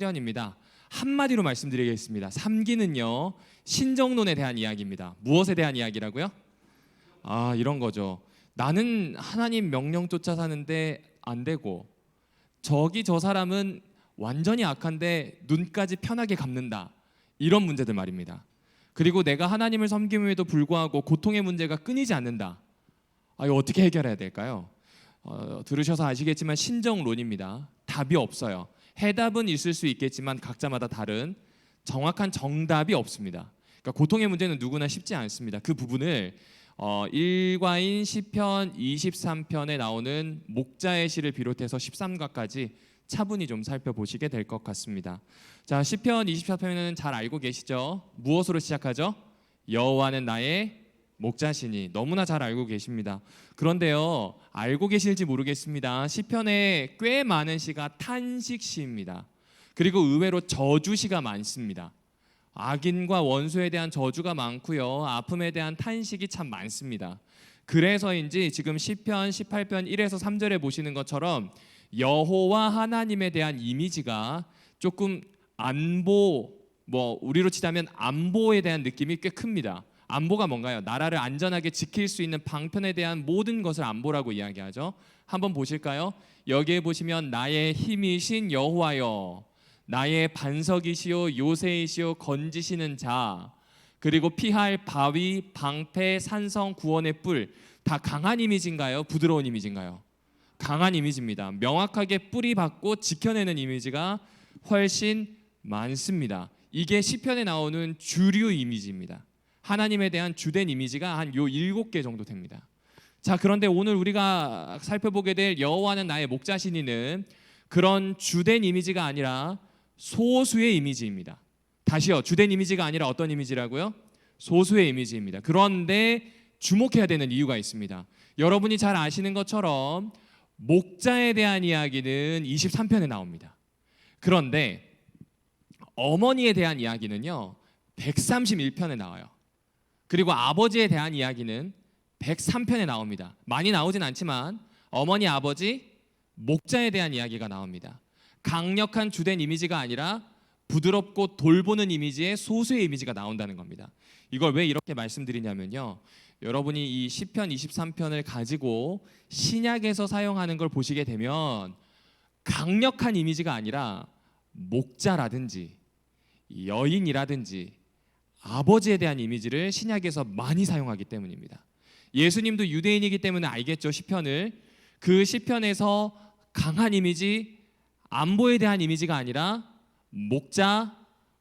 3견입니다. 한마디로 말씀드리겠습니다. 3기는요, 신정론에 대한 이야기입니다. 무엇에 대한 이야기라고요? 이런 거죠. 나는 하나님 명령 쫓아 사는데 안 되고, 저 사람은 완전히 악한데 눈까지 편하게 감는다, 이런 문제들 말입니다. 그리고 내가 하나님을 섬김에도 불구하고 고통의 문제가 끊이지 않는다. 이거 어떻게 해결해야 될까요? 들으셔서 아시겠지만 신정론입니다. 답이 없어요. 해답은 있을 수 있겠지만 각자마다 다른 정확한 정답이 없습니다. 그러니까 고통의 문제는 누구나 쉽지 않습니다. 그 부분을 일과인 시편 23편에 나오는 목자의 시를 비롯해서 13가까지 차분히 좀 살펴보시게 될 것 같습니다. 자, 시편 24편은 잘 알고 계시죠? 무엇으로 시작하죠? 여호와는 나의 목자시니. 너무나 잘 알고 계십니다. 그런데요, 알고 계실지 모르겠습니다. 시편에 꽤 많은 시가 탄식시입니다. 그리고 의외로 저주시가 많습니다. 악인과 원수에 대한 저주가 많고요, 아픔에 대한 탄식이 참 많습니다. 그래서인지 지금 시편 18편 1에서 3절에 보시는 것처럼 여호와 하나님에 대한 이미지가 조금 우리로 치자면 안보에 대한 느낌이 꽤 큽니다. 안보가 뭔가요? 나라를 안전하게 지킬 수 있는 방편에 대한 모든 것을 안보라고 이야기하죠. 한번 보실까요? 여기에 보시면 나의 힘이신 여호와여, 나의 반석이시오 요새이시오 건지시는 자, 그리고 피할 바위 방패 산성 구원의 뿔. 다 강한 이미지인가요? 부드러운 이미지인가요? 강한 이미지입니다. 명확하게 뿌리 받고 지켜내는 이미지가 훨씬 많습니다. 이게 시편에 나오는 주류 이미지입니다. 하나님에 대한 주된 이미지가 한 7개 정도 됩니다. 자, 그런데 오늘 우리가 살펴보게 될 여호와는 나의 목자시니는 그런 주된 이미지가 아니라 소수의 이미지입니다. 다시요, 주된 이미지가 아니라 어떤 이미지라고요? 소수의 이미지입니다. 그런데 주목해야 되는 이유가 있습니다. 여러분이 잘 아시는 것처럼 목자에 대한 이야기는 23편에 나옵니다. 그런데 어머니에 대한 이야기는요 131편에 나와요. 그리고 아버지에 대한 이야기는 103편에 나옵니다. 많이 나오진 않지만 어머니, 아버지, 목자에 대한 이야기가 나옵니다. 강력한 주된 이미지가 아니라 부드럽고 돌보는 이미지의 소수의 이미지가 나온다는 겁니다. 이걸 왜 이렇게 말씀드리냐면요, 여러분이 이 시편 23편을 가지고 신약에서 사용하는 걸 보시게 되면 강력한 이미지가 아니라 목자라든지 여인이라든지 아버지에 대한 이미지를 신약에서 많이 사용하기 때문입니다. 예수님도 유대인이기 때문에 알겠죠, 시편을. 그 시편에서 강한 이미지, 안보에 대한 이미지가 아니라 목자,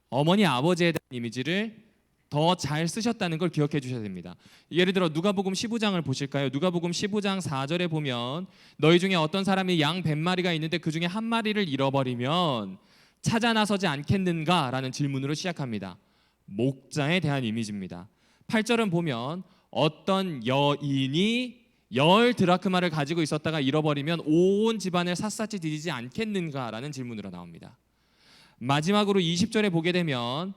어머니, 아버지에 대한 이미지를 더 잘 쓰셨다는 걸 기억해 주셔야 됩니다. 예를 들어 누가복음 15장을 보실까요? 누가복음 15장 4절에 보면 너희 중에 어떤 사람이 양 100마리가 있는데 그 중에 한 마리를 잃어버리면 찾아 나서지 않겠는가? 라는 질문으로 시작합니다. 목자에 대한 이미지입니다. 8절은 보면 어떤 여인이 10드라크마를 가지고 있었다가 잃어버리면 온 집안을 샅샅이 뒤지지 않겠는가? 라는 질문으로 나옵니다. 마지막으로 20절에 보게 되면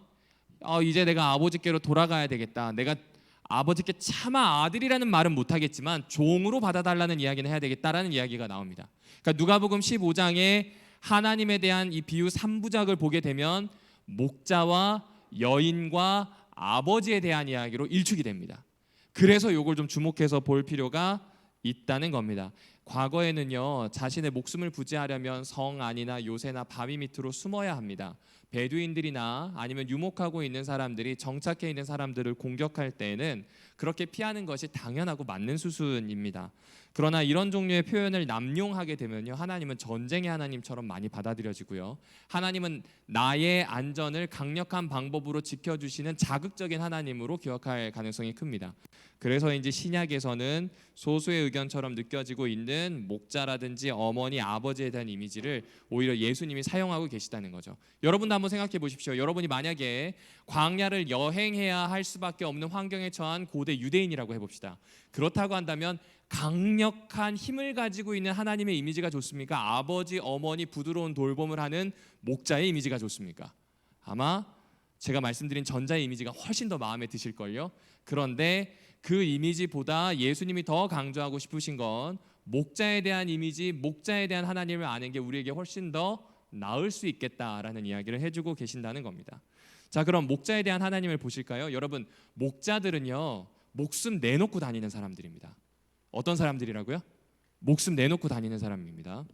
이제 내가 아버지께로 돌아가야 되겠다, 내가 아버지께 차마 아들이라는 말은 못하겠지만 종으로 받아달라는 이야기는 해야 되겠다라는 이야기가 나옵니다. 그러니까 누가복음 15장에 하나님에 대한 이 비유 3부작을 보게 되면 목자와 여인과 아버지에 대한 이야기로 일축이 됩니다. 그래서 이걸 좀 주목해서 볼 필요가 있다는 겁니다. 과거에는요, 자신의 목숨을 부지하려면 성 안이나 요새나 바위 밑으로 숨어야 합니다. 베두인들이나 아니면 유목하고 있는 사람들이, 정착해 있는 사람들을 공격할 때에는 그렇게 피하는 것이 당연하고 맞는 수순입니다. 그러나 이런 종류의 표현을 남용하게 되면요, 하나님은 전쟁의 하나님처럼 많이 받아들여지고요, 하나님은 나의 안전을 강력한 방법으로 지켜주시는 자극적인 하나님으로 기억할 가능성이 큽니다. 그래서인지 신약에서는 소수의 의견처럼 느껴지고 있는 목자라든지 어머니, 아버지에 대한 이미지를 오히려 예수님이 사용하고 계시다는 거죠. 여러분도 한번 생각해 보십시오. 여러분이 만약에 광야를 여행해야 할 수밖에 없는 환경에 처한 고대 유대인이라고 해봅시다. 그렇다고 한다면 강력한 힘을 가지고 있는 하나님의 이미지가 좋습니까? 아버지, 어머니, 부드러운 돌봄을 하는 목자의 이미지가 좋습니까? 아마 제가 말씀드린 전자의 이미지가 훨씬 더 마음에 드실걸요. 그런데 그 이미지보다 예수님이 더 강조하고 싶으신 건 목자에 대한 이미지, 목자에 대한 하나님을 아는 게 우리에게 훨씬 더 나을 수 있겠다라는 이야기를 해주고 계신다는 겁니다. 자, 그럼 목자에 대한 하나님을 보실까요? 여러분, 목자들은요 목숨 내놓고 다니는 사람들입니다. 어떤 사람들이라고요? 목숨 내놓고 다니는 사람입니다.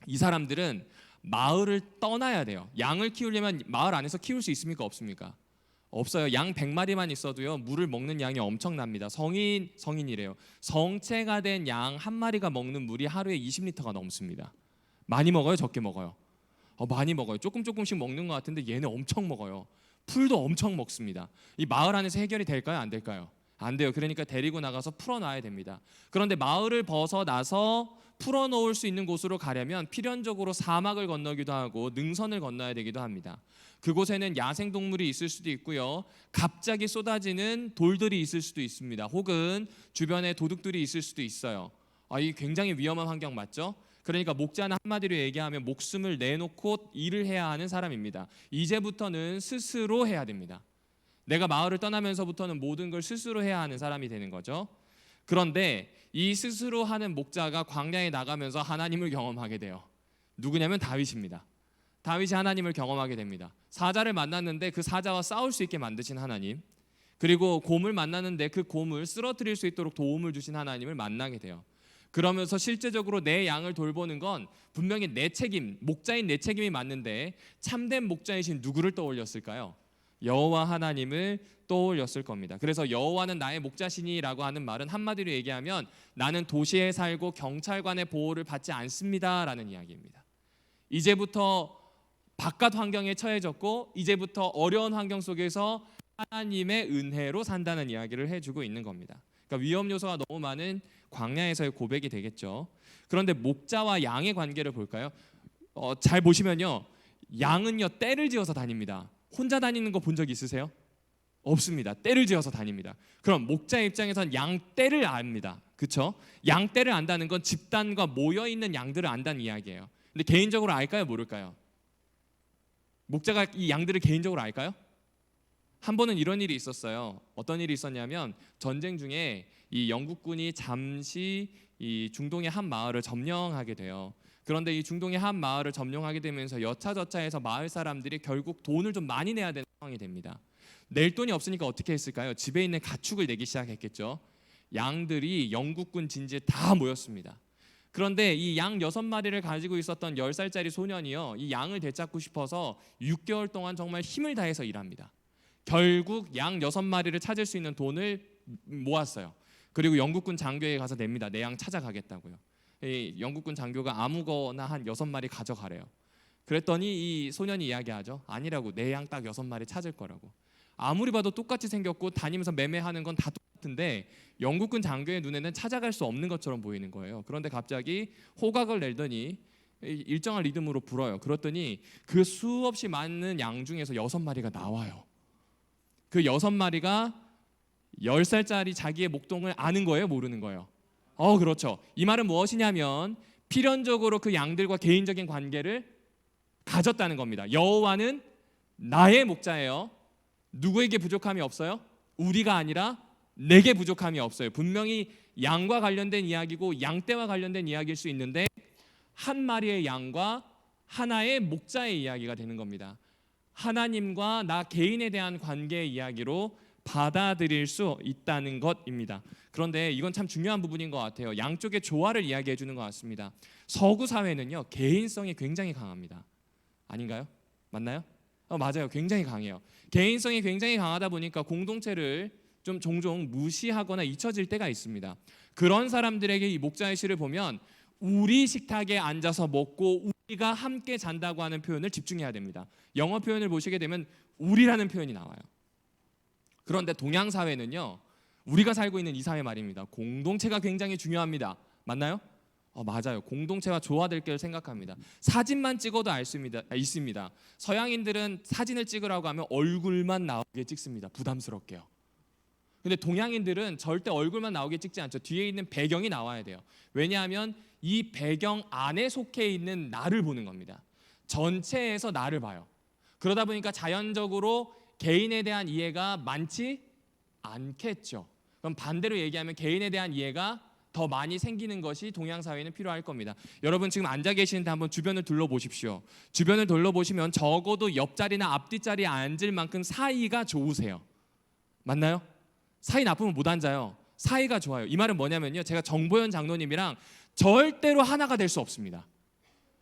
이 사람들은 마을을 떠나야 돼요. 양을 키우려면 마을 안에서 키울 수 있습니까? 없습니까? 없어요. 양 100마리만 있어도요 물을 먹는 양이 엄청납니다. 성인이래요. 성체가 된 양 한 마리가 먹는 물이 하루에 20리터가 넘습니다. 많이 먹어요? 적게 먹어요? 많이 먹어요. 조금씩 먹는 것 같은데 얘네 엄청 먹어요. 풀도 엄청 먹습니다. 이 마을 안에서 해결이 될까요? 안 될까요? 안 돼요. 그러니까 데리고 나가서 풀어놔야 됩니다. 그런데 마을을 벗어나서 풀어놓을 수 있는 곳으로 가려면 필연적으로 사막을 건너기도 하고 능선을 건너야 되기도 합니다. 그곳에는 야생동물이 있을 수도 있고요, 갑자기 쏟아지는 돌들이 있을 수도 있습니다. 혹은 주변에 도둑들이 있을 수도 있어요. 이 굉장히 위험한 환경 맞죠? 그러니까 목자는 한마디로 얘기하면 목숨을 내놓고 일을 해야 하는 사람입니다. 이제부터는 스스로 해야 됩니다. 내가 마을을 떠나면서부터는 모든 걸 스스로 해야 하는 사람이 되는 거죠. 그런데 이 스스로 하는 목자가 광야에 나가면서 하나님을 경험하게 돼요. 누구냐면 다윗입니다. 다윗이 하나님을 경험하게 됩니다. 사자를 만났는데 그 사자와 싸울 수 있게 만드신 하나님, 그리고 곰을 만났는데 그 곰을 쓰러뜨릴 수 있도록 도움을 주신 하나님을 만나게 돼요. 그러면서 실제적으로 내 양을 돌보는 건 분명히 내 책임, 목자인 내 책임이 맞는데 참된 목자이신 누구를 떠올렸을까요? 여호와 하나님을 떠올렸을 겁니다. 그래서 여호와는 나의 목자시니라고 하는 말은 한마디로 얘기하면 나는 도시에 살고 경찰관의 보호를 받지 않습니다라는 이야기입니다. 이제부터 바깥 환경에 처해졌고 이제부터 어려운 환경 속에서 하나님의 은혜로 산다는 이야기를 해주고 있는 겁니다. 그러니까 위험 요소가 너무 많은 광야에서의 고백이 되겠죠. 그런데 목자와 양의 관계를 볼까요? 잘 보시면요, 양은요 떼를 지어서 다닙니다. 혼자 다니는 거 본 적 있으세요? 없습니다. 떼를 지어서 다닙니다. 그럼 목자 입장에선 양 떼를 압니다. 그렇죠? 양 떼를 안다는 건 집단과 모여 있는 양들을 안다는 이야기예요. 근데 개인적으로 알까요? 모를까요? 목자가 이 양들을 개인적으로 알까요? 한 번은 이런 일이 있었어요. 어떤 일이 있었냐면 전쟁 중에 이 영국군이 잠시 이 중동의 한 마을을 점령하게 돼요. 그런데 이 중동의 한 마을을 점령하게 되면서 여차저차해서 마을 사람들이 결국 돈을 좀 많이 내야 되는 상황이 됩니다. 낼 돈이 없으니까 어떻게 했을까요? 집에 있는 가축을 내기 시작했겠죠. 양들이 영국군 진지에 다 모였습니다. 그런데 이 양 6마리를 가지고 있었던 10살짜리 소년이요, 이 양을 되찾고 싶어서 6개월 동안 정말 힘을 다해서 일합니다. 결국 양 6마리를 찾을 수 있는 돈을 모았어요. 그리고 영국군 장교에 가서 냅니다. 내 양 찾아가겠다고요. 이 영국군 장교가 아무거나 한 6마리 가져가래요. 그랬더니 이 소년이 이야기하죠. 아니라고, 내 양 딱 6마리 찾을 거라고. 아무리 봐도 똑같이 생겼고 다니면서 매매하는 건 다 똑같은데 영국군 장교의 눈에는 찾아갈 수 없는 것처럼 보이는 거예요. 그런데 갑자기 호각을 내더니 일정한 리듬으로 불어요. 그랬더니 그 수없이 많은 양 중에서 6마리가 나와요. 그 6마리가 10살짜리 자기의 목동을 아는 거예요? 모르는 거예요? 그렇죠. 이 말은 무엇이냐면 필연적으로 그 양들과 개인적인 관계를 가졌다는 겁니다. 여호와는 나의 목자예요. 누구에게 부족함이 없어요? 우리가 아니라 내게 부족함이 없어요. 분명히 양과 관련된 이야기고 양떼와 관련된 이야기일 수 있는데 한 마리의 양과 하나의 목자의 이야기가 되는 겁니다. 하나님과 나 개인에 대한 관계의 이야기로 받아들일 수 있다는 것입니다. 그런데 이건 참 중요한 부분인 것 같아요. 양쪽의 조화를 이야기해 주는 것 같습니다. 서구 사회는요 개인성이 굉장히 강합니다. 아닌가요? 맞나요? 맞아요. 굉장히 강해요. 개인성이 굉장히 강하다 보니까 공동체를 좀 종종 무시하거나 잊혀질 때가 있습니다. 그런 사람들에게 이 목자의 시를 보면 우리 식탁에 앉아서 먹고 우리가 함께 잔다고 하는 표현을 집중해야 됩니다. 영어 표현을 보시게 되면 우리라는 표현이 나와요. 그런데 동양 사회는요, 우리가 살고 있는 이 사회 말입니다. 공동체가 굉장히 중요합니다. 맞나요? 맞아요. 공동체와 조화될 걸 생각합니다. 사진만 찍어도 알 수 있습니다. 서양인들은 사진을 찍으라고 하면 얼굴만 나오게 찍습니다. 부담스럽게요. 근데 동양인들은 절대 얼굴만 나오게 찍지 않죠. 뒤에 있는 배경이 나와야 돼요. 왜냐하면 이 배경 안에 속해 있는 나를 보는 겁니다. 전체에서 나를 봐요. 그러다 보니까 자연적으로 개인에 대한 이해가 많지 않겠죠. 그럼 반대로 얘기하면 개인에 대한 이해가 더 많이 생기는 것이 동양 사회는 필요할 겁니다. 여러분 지금 앉아 계시는데 한번 주변을 둘러보십시오. 주변을 둘러보시면 적어도 옆자리나 앞뒷자리에 앉을 만큼 사이가 좋으세요. 맞나요? 사이 나쁘면 못 앉아요. 사이가 좋아요. 이 말은 뭐냐면요, 제가 정보현 장로님이랑 절대로 하나가 될 수 없습니다.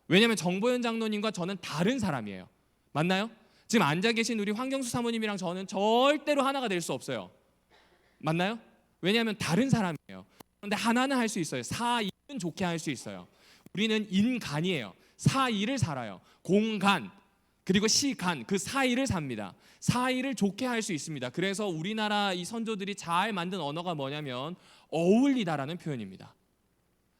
왜냐하면 정보현 장로님과 저는 다른 사람이에요. 맞나요? 지금 앉아 계신 우리 황경수 사모님이랑 저는 절대로 하나가 될 수 없어요. 맞나요? 왜냐하면 다른 사람이에요. 그런데 하나는 할 수 있어요. 사이는 좋게 할 수 있어요. 우리는 인간이에요. 사이를 살아요. 공간 그리고 시간, 그 사이를 삽니다. 사이를 좋게 할 수 있습니다. 그래서 우리나라 이 선조들이 잘 만든 언어가 뭐냐면 어울리다라는 표현입니다.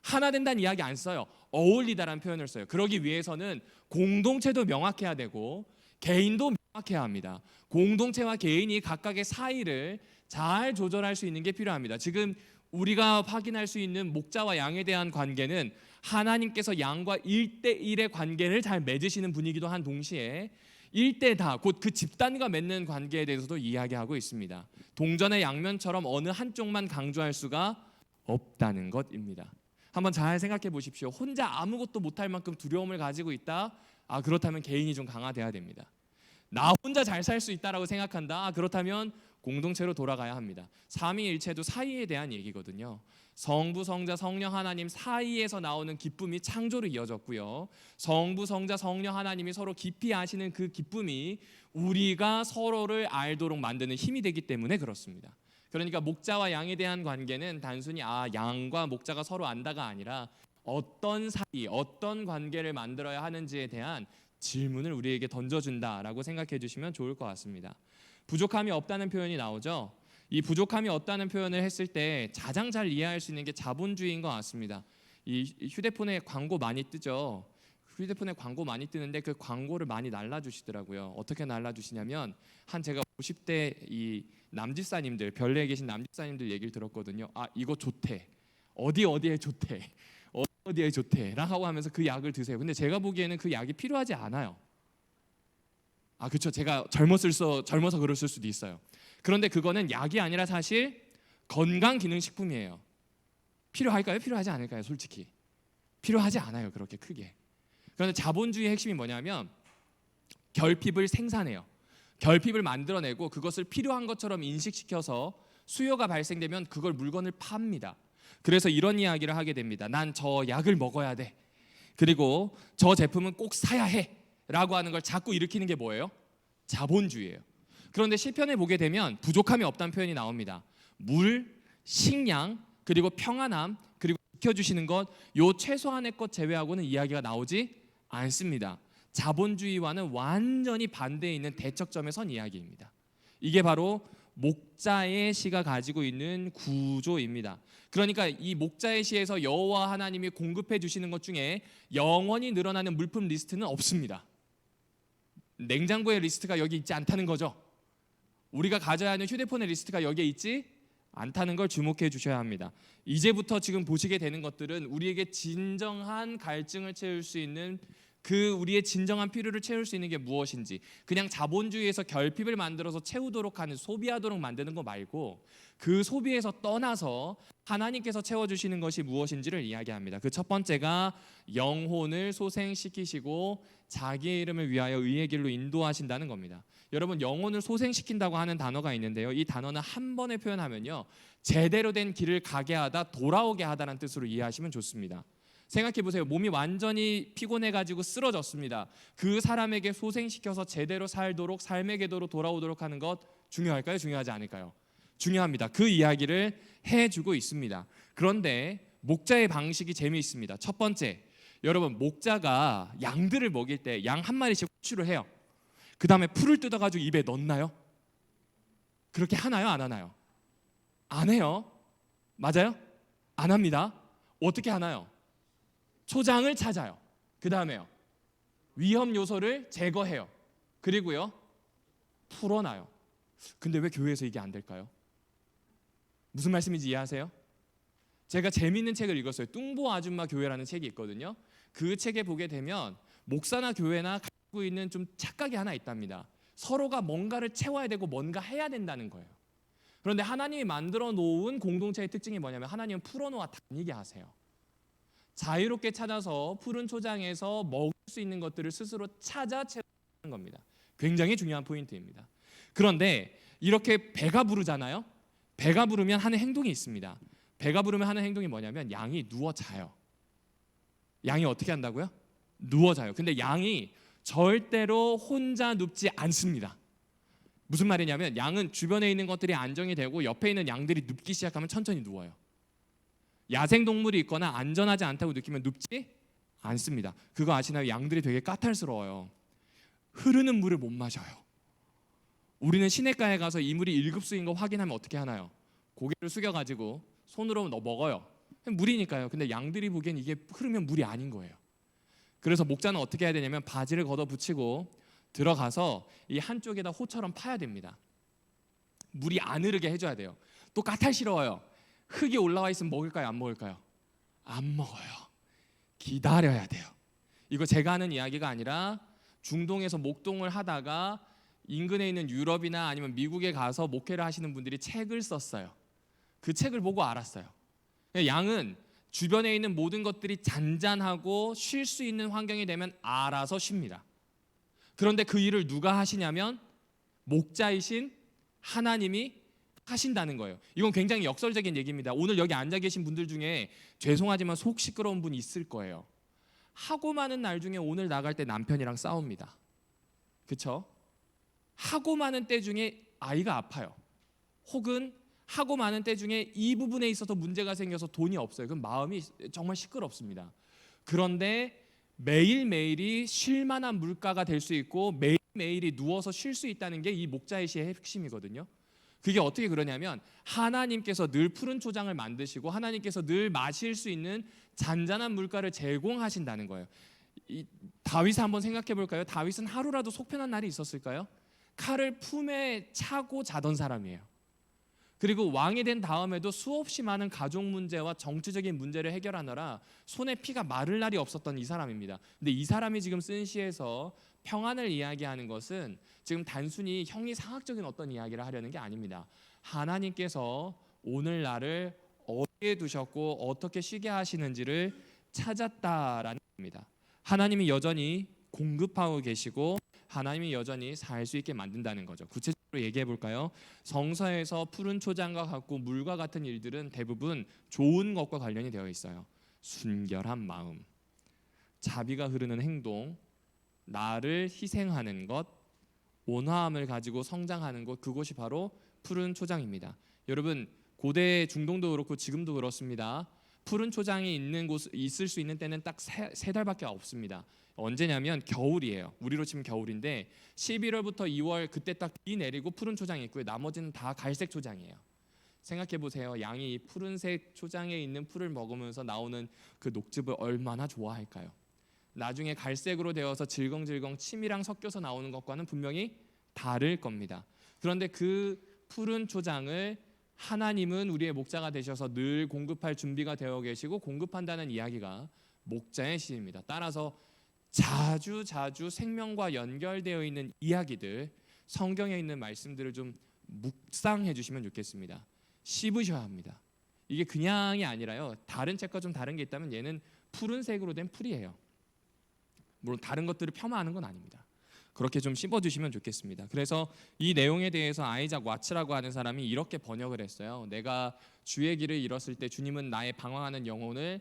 하나 된다는 이야기 안 써요. 어울리다라는 표현을 써요. 그러기 위해서는 공동체도 명확해야 되고 개인도 명확해야 합니다. 공동체와 개인이 각각의 사이를 잘 조절할 수 있는 게 필요합니다. 지금 우리가 확인할 수 있는 목자와 양에 대한 관계는 하나님께서 양과 1대1의 관계를 잘 맺으시는 분이기도 한 동시에 1대다, 곧 그 집단과 맺는 관계에 대해서도 이야기하고 있습니다. 동전의 양면처럼 어느 한쪽만 강조할 수가 없다는 것입니다. 한번 잘 생각해 보십시오. 혼자 아무것도 못할 만큼 두려움을 가지고 있다? 그렇다면 개인이 좀 강화돼야 됩니다. 나 혼자 잘 살 수 있다라고 생각한다? 그렇다면 공동체로 돌아가야 합니다. 삼위일체도 사이에 대한 얘기거든요. 성부, 성자, 성령 하나님 사이에서 나오는 기쁨이 창조로 이어졌고요. 성부, 성자, 성령 하나님이 서로 깊이 아시는 그 기쁨이 우리가 서로를 알도록 만드는 힘이 되기 때문에 그렇습니다. 그러니까 목자와 양에 대한 관계는 단순히 양과 목자가 서로 안다가 아니라 어떤 사이, 어떤 관계를 만들어야 하는지에 대한 질문을 우리에게 던져준다라고 생각해 주시면 좋을 것 같습니다. 부족함이 없다는 표현이 나오죠. 이 부족함이 없다는 표현을 했을 때 가장 잘 이해할 수 있는 게 자본주의인 것 같습니다. 이 휴대폰에 광고 많이 뜨죠. 휴대폰에 광고 많이 뜨는데 그 광고를 많이 날라주시더라고요. 어떻게 날라주시냐면 제가 50대 이 남집사님들, 별내에 계신 남집사님들 얘기를 들었거든요. 이거 좋대. 어디에 좋대. 어디에 좋대. 라고 하면서 그 약을 드세요. 근데 제가 보기에는 그 약이 필요하지 않아요. 그렇죠. 제가 젊어서 그랬을 수도 있어요. 그런데 그거는 약이 아니라 사실 건강기능식품이에요. 필요할까요? 필요하지 않을까요? 솔직히 필요하지 않아요. 그렇게 크게. 그런데 자본주의의 핵심이 뭐냐면 결핍을 생산해요. 결핍을 만들어내고 그것을 필요한 것처럼 인식시켜서 수요가 발생되면 그걸 물건을 팝니다. 그래서 이런 이야기를 하게 됩니다. 난 저 약을 먹어야 돼. 그리고 저 제품은 꼭 사야 해. 라고 하는 걸 자꾸 일으키는 게 뭐예요? 자본주의예요. 그런데 시편에 보게 되면 부족함이 없다는 표현이 나옵니다. 물, 식량, 그리고 평안함, 그리고 지켜주시는 것, 요 최소한의 것 제외하고는 이야기가 나오지 않습니다. 자본주의와는 완전히 반대에 있는 대척점에 선 이야기입니다. 이게 바로 목자의 시가 가지고 있는 구조입니다. 그러니까 이 목자의 시에서 여호와 하나님이 공급해 주시는 것 중에 영원히 늘어나는 물품 리스트는 없습니다. 냉장고의 리스트가 여기 있지 않다는 거죠. 우리가 가져야 하는 휴대폰의 리스트가 여기에 있지 않다는 걸 주목해 주셔야 합니다. 이제부터 지금 보시게 되는 것들은 우리에게 진정한 갈증을 채울 수 있는 그 우리의 진정한 필요를 채울 수 있는 게 무엇인지, 그냥 자본주의에서 결핍을 만들어서 채우도록 하는, 소비하도록 만드는 거 말고 그 소비에서 떠나서 하나님께서 채워주시는 것이 무엇인지를 이야기합니다. 그 첫 번째가 영혼을 소생시키시고 자기의 이름을 위하여 의의 길로 인도하신다는 겁니다. 여러분, 영혼을 소생시킨다고 하는 단어가 있는데요, 이 단어는 한 번에 표현하면요, 제대로 된 길을 가게 하다, 돌아오게 하다라는 뜻으로 이해하시면 좋습니다. 생각해 보세요. 몸이 완전히 피곤해가지고 쓰러졌습니다. 그 사람에게 소생시켜서 제대로 살도록, 삶의 궤도로 돌아오도록 하는 것 중요할까요? 중요하지 않을까요? 중요합니다. 그 이야기를 해주고 있습니다. 그런데 목자의 방식이 재미있습니다. 첫 번째, 여러분, 목자가 양들을 먹일 때 양 한 마리씩 흡수를 해요. 그 다음에 풀을 뜯어가지고 입에 넣나요? 그렇게 하나요? 안 하나요? 안 해요. 맞아요? 안 합니다. 어떻게 하나요? 초장을 찾아요. 그 다음에요, 위험 요소를 제거해요. 그리고요, 풀어놔요. 근데 왜 교회에서 이게 안 될까요? 무슨 말씀인지 이해하세요? 제가 재미있는 책을 읽었어요. 뚱보 아줌마 교회라는 책이 있거든요. 그 책에 보게 되면 목사나 교회나 갖고 있는 좀 착각이 하나 있답니다. 서로가 뭔가를 채워야 되고 뭔가 해야 된다는 거예요. 그런데 하나님이 만들어 놓은 공동체의 특징이 뭐냐면 하나님은 풀어놓아 다니게 하세요. 자유롭게 찾아서 푸른 초장에서 먹을 수 있는 것들을 스스로 찾아 채우는 겁니다. 굉장히 중요한 포인트입니다. 그런데 이렇게 배가 부르잖아요. 배가 부르면 하는 행동이 있습니다. 배가 부르면 하는 행동이 뭐냐면 양이 누워 자요. 양이 어떻게 한다고요? 누워 자요. 근데 양이 절대로 혼자 눕지 않습니다. 무슨 말이냐면 양은 주변에 있는 것들이 안정이 되고 옆에 있는 양들이 눕기 시작하면 천천히 누워요. 야생동물이 있거나 안전하지 않다고 느끼면 눕지 않습니다. 그거 아시나요? 양들이 되게 까탈스러워요. 흐르는 물을 못 마셔요. 우리는 시냇가에 가서 이 물이 1급수인 거 확인하면 어떻게 하나요? 고개를 숙여가지고 손으로 먹어요. 물이니까요. 근데 양들이 보기엔 이게 흐르면 물이 아닌 거예요. 그래서 목자는 어떻게 해야 되냐면 바지를 걷어붙이고 들어가서 이 한쪽에다 호처럼 파야 됩니다. 물이 안 흐르게 해줘야 돼요. 또 까탈스러워요. 흙이 올라와 있으면 먹을까요? 안 먹을까요? 안 먹어요. 기다려야 돼요. 이거 제가 하는 이야기가 아니라 중동에서 목동을 하다가 인근에 있는 유럽이나 아니면 미국에 가서 목회를 하시는 분들이 책을 썼어요. 그 책을 보고 알았어요. 양은 주변에 있는 모든 것들이 잔잔하고 쉴 수 있는 환경이 되면 알아서 쉽니다. 그런데 그 일을 누가 하시냐면 목자이신 하나님이 하신다는 거예요. 이건 굉장히 역설적인 얘기입니다. 오늘 여기 앉아 계신 분들 중에 죄송하지만 속 시끄러운 분이 있을 거예요. 하고 많은 날 중에 오늘 나갈 때 남편이랑 싸웁니다. 그렇죠? 하고 많은 때 중에 아이가 아파요. 혹은 하고 많은 때 중에 이 부분에 있어서 문제가 생겨서 돈이 없어요. 그럼 마음이 정말 시끄럽습니다. 그런데 매일매일이 쉴 만한 물가가 될 수 있고 매일매일이 누워서 쉴 수 있다는 게 이 목자의 시의 핵심이거든요. 그게 어떻게 그러냐면 하나님께서 늘 푸른 초장을 만드시고 하나님께서 늘 마실 수 있는 잔잔한 물가를 제공하신다는 거예요. 다윗을 한번 생각해 볼까요? 다윗은 하루라도 속편한 날이 있었을까요? 칼을 품에 차고 자던 사람이에요. 그리고 왕이 된 다음에도 수없이 많은 가족 문제와 정치적인 문제를 해결하느라 손에 피가 마를 날이 없었던 이 사람입니다. 근데 이 사람이 지금 쓴 시에서 평안을 이야기하는 것은 지금 단순히 형이상학적인 어떤 이야기를 하려는 게 아닙니다. 하나님께서 오늘 나를 어디에 두셨고 어떻게 쉬게 하시는지를 찾았다라는 겁니다. 하나님이 여전히 공급하고 계시고 하나님이 여전히 살 수 있게 만든다는 거죠. 구체적으로 얘기해 볼까요? 성서에서 푸른 초장과 같고 물과 같은 일들은 대부분 좋은 것과 관련이 되어 있어요. 순결한 마음, 자비가 흐르는 행동, 나를 희생하는 것, 온화함을 가지고 성장하는 것, 그것이 바로 푸른 초장입니다. 여러분, 고대 중동도 그렇고 지금도 그렇습니다. 푸른 초장이 있는 곳 있을 수 있는 때는 딱 세 달밖에 없습니다. 언제냐면 겨울이에요. 우리로 치면 겨울인데 11월부터 2월 그때 딱 비 내리고 푸른 초장이 있고요. 나머지는 다 갈색 초장이에요. 생각해 보세요. 양이 푸른색 초장에 있는 풀을 먹으면서 나오는 그 녹즙을 얼마나 좋아할까요? 나중에 갈색으로 되어서 질겅질겅 침이랑 섞여서 나오는 것과는 분명히 다를 겁니다. 그런데 그 푸른 초장을 하나님은 우리의 목자가 되셔서 늘 공급할 준비가 되어 계시고 공급한다는 이야기가 목자의 시입니다. 따라서 자주 생명과 연결되어 있는 이야기들, 성경에 있는 말씀들을 좀 묵상해 주시면 좋겠습니다. 씹으셔야 합니다. 이게 그냥이 아니라요. 다른 책과 좀 다른 게 있다면 얘는 푸른색으로 된 풀이에요. 물론 다른 것들을 폄하하는 건 아닙니다. 그렇게 좀 씹어주시면 좋겠습니다. 그래서 이 내용에 대해서 아이작 와츠라고 하는 사람이 이렇게 번역을 했어요. 내가 주의 길을 잃었을 때 주님은 나의 방황하는 영혼을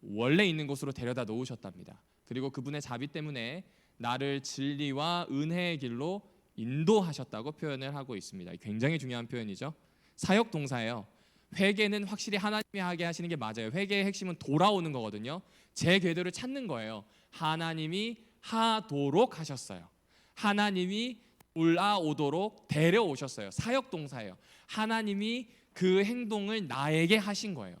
원래 있는 곳으로 데려다 놓으셨답니다. 그리고 그분의 자비 때문에 나를 진리와 은혜의 길로 인도하셨다고 표현을 하고 있습니다. 굉장히 중요한 표현이죠. 사역 동사예요. 회개는 확실히 하나님이 하게 하시는 게 맞아요. 회개의 핵심은 돌아오는 거거든요. 제 궤도를 찾는 거예요. 하나님이 하도록 하셨어요. 하나님이 올라오도록 데려오셨어요. 사역 동사예요. 하나님이 그 행동을 나에게 하신 거예요.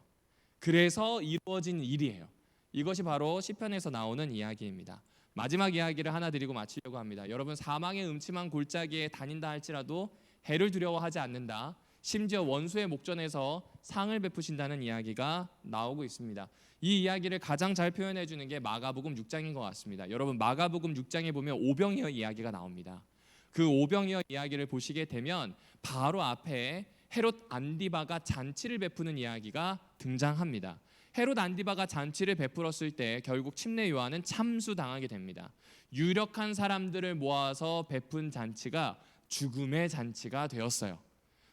그래서 이루어진 일이에요. 이것이 바로 시편에서 나오는 이야기입니다. 마지막 이야기를 하나 드리고 마치려고 합니다. 여러분, 사망의 음침한 골짜기에 다닌다 할지라도 해를 두려워하지 않는다. 심지어 원수의 목전에서 상을 베푸신다는 이야기가 나오고 있습니다. 이 이야기를 가장 잘 표현해 주는 게 마가복음 6장인 것 같습니다. 여러분, 마가복음 6장에 보면 오병이어 이야기가 나옵니다. 그 오병이어 이야기를 보시게 되면 바로 앞에 헤롯 안디바가 잔치를 베푸는 이야기가 등장합니다. 헤롯 안디바가 잔치를 베풀었을 때 결국 침례 요한은 참수당하게 됩니다. 유력한 사람들을 모아서 베푼 잔치가 죽음의 잔치가 되었어요.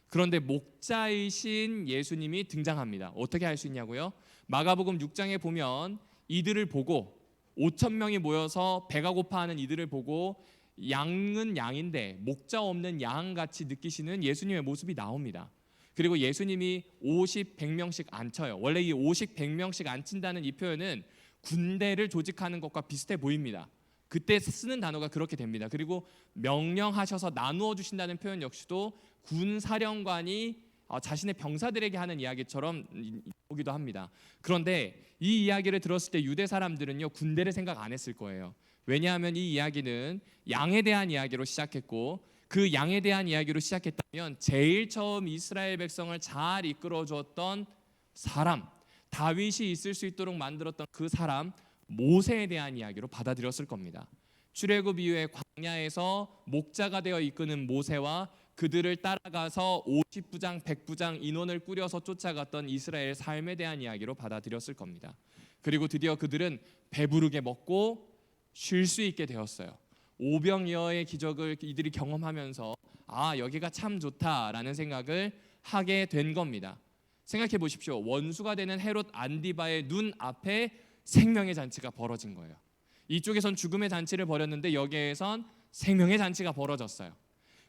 그런데 목자이신 예수님이 등장합니다. 어떻게 할 수 있냐고요? 마가복음 6장에 보면 이들을 보고 5천 명이 모여서 배가 고파하는 이들을 보고 양은 양인데 목자 없는 양같이 느끼시는 예수님의 모습이 나옵니다. 그리고 예수님이 50, 100명씩 안 쳐요. 원래 이 50, 100명씩 안 친다는 이 표현은 군대를 조직하는 것과 비슷해 보입니다. 그때 쓰는 단어가 그렇게 됩니다. 그리고 명령하셔서 나누어 주신다는 표현 역시도 군 사령관이 자신의 병사들에게 하는 이야기처럼 보기도 합니다. 그런데 이 이야기를 들었을 때 유대 사람들은요, 군대를 생각 안 했을 거예요. 왜냐하면 이 이야기는 양에 대한 이야기로 시작했고, 그 양에 대한 이야기로 시작했다면 제일 처음 이스라엘 백성을 잘 이끌어 주었던 사람, 다윗이 있을 수 있도록 만들었던 그 사람 모세에 대한 이야기로 받아들였을 겁니다. 출애굽 이후에 광야에서 목자가 되어 이끄는 모세와 그들을 따라가서 50부장, 100부장 인원을 꾸려서 쫓아갔던 이스라엘 삶에 대한 이야기로 받아들였을 겁니다. 그리고 드디어 그들은 배부르게 먹고 쉴 수 있게 되었어요. 오병이어의 기적을 이들이 경험하면서 여기가 참 좋다라는 생각을 하게 된 겁니다. 생각해 보십시오. 원수가 되는 헤롯 안디바의 눈 앞에 생명의 잔치가 벌어진 거예요. 이쪽에선 죽음의 잔치를 벌였는데 여기에선 생명의 잔치가 벌어졌어요.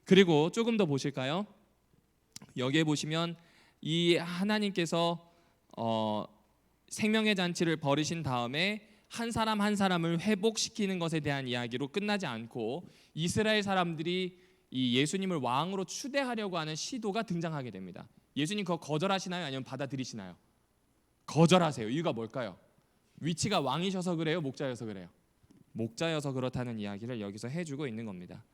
그리고 조금 더 보실까요? 여기에 보시면 이 하나님께서 생명의 잔치를 벌이신 다음에 한 사람 한 사람을 회복시키는 것에 대한 이야기로 끝나지 않고 이스라엘 사람들이 이 예수님을 왕으로 추대하려고 하는 시도가 등장하게 됩니다. 예수님 그거 거절하시나요? 아니면 받아들이시나요? 거절하세요. 이유가 뭘까요? 위치가 왕이셔서 그래요? 목자여서 그래요? 목자여서 그렇다는 이야기를 여기서 해주고 있는 겁니다.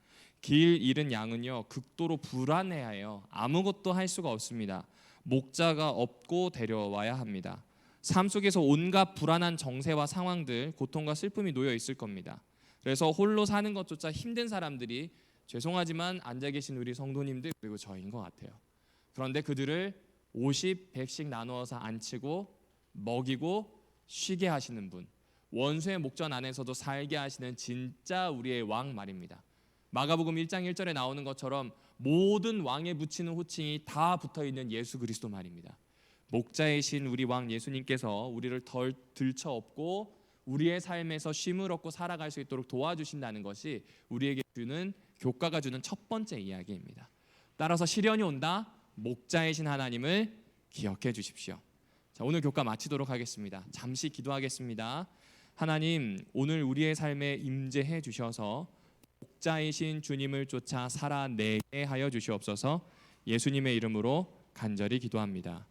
길 잃은 양은요 극도로 불안해해요. 아무것도 할 수가 없습니다. 목자가 없고 데려와야 합니다. 삶 속에서 온갖 불안한 정세와 상황들, 고통과 슬픔이 놓여 있을 겁니다. 그래서 홀로 사는 것조차 힘든 사람들이 죄송하지만 앉아 계신 우리 성도님들 그리고 저인 것 같아요. 그런데 그들을 50, 100씩 나누어서 앉히고 먹이고 쉬게 하시는 분, 원수의 목전 안에서도 살게 하시는 진짜 우리의 왕 말입니다. 마가복음 1장 1절에 나오는 것처럼 모든 왕에 붙이는 호칭이 다 붙어있는 예수 그리스도 말입니다. 목자이신 우리 왕 예수님께서 우리를 덜 들쳐업고 우리의 삶에서 쉼을 얻고 살아갈 수 있도록 도와주신다는 것이 우리에게 주는 교과가 주는 첫 번째 이야기입니다. 따라서 시련이 온다, 목자이신 하나님을 기억해 주십시오. 자, 오늘 교과 마치도록 하겠습니다. 잠시 기도하겠습니다. 하나님, 오늘 우리의 삶에 임재해 주셔서 목자이신 주님을 쫓아 살아내게 하여 주시옵소서. 예수님의 이름으로 간절히 기도합니다.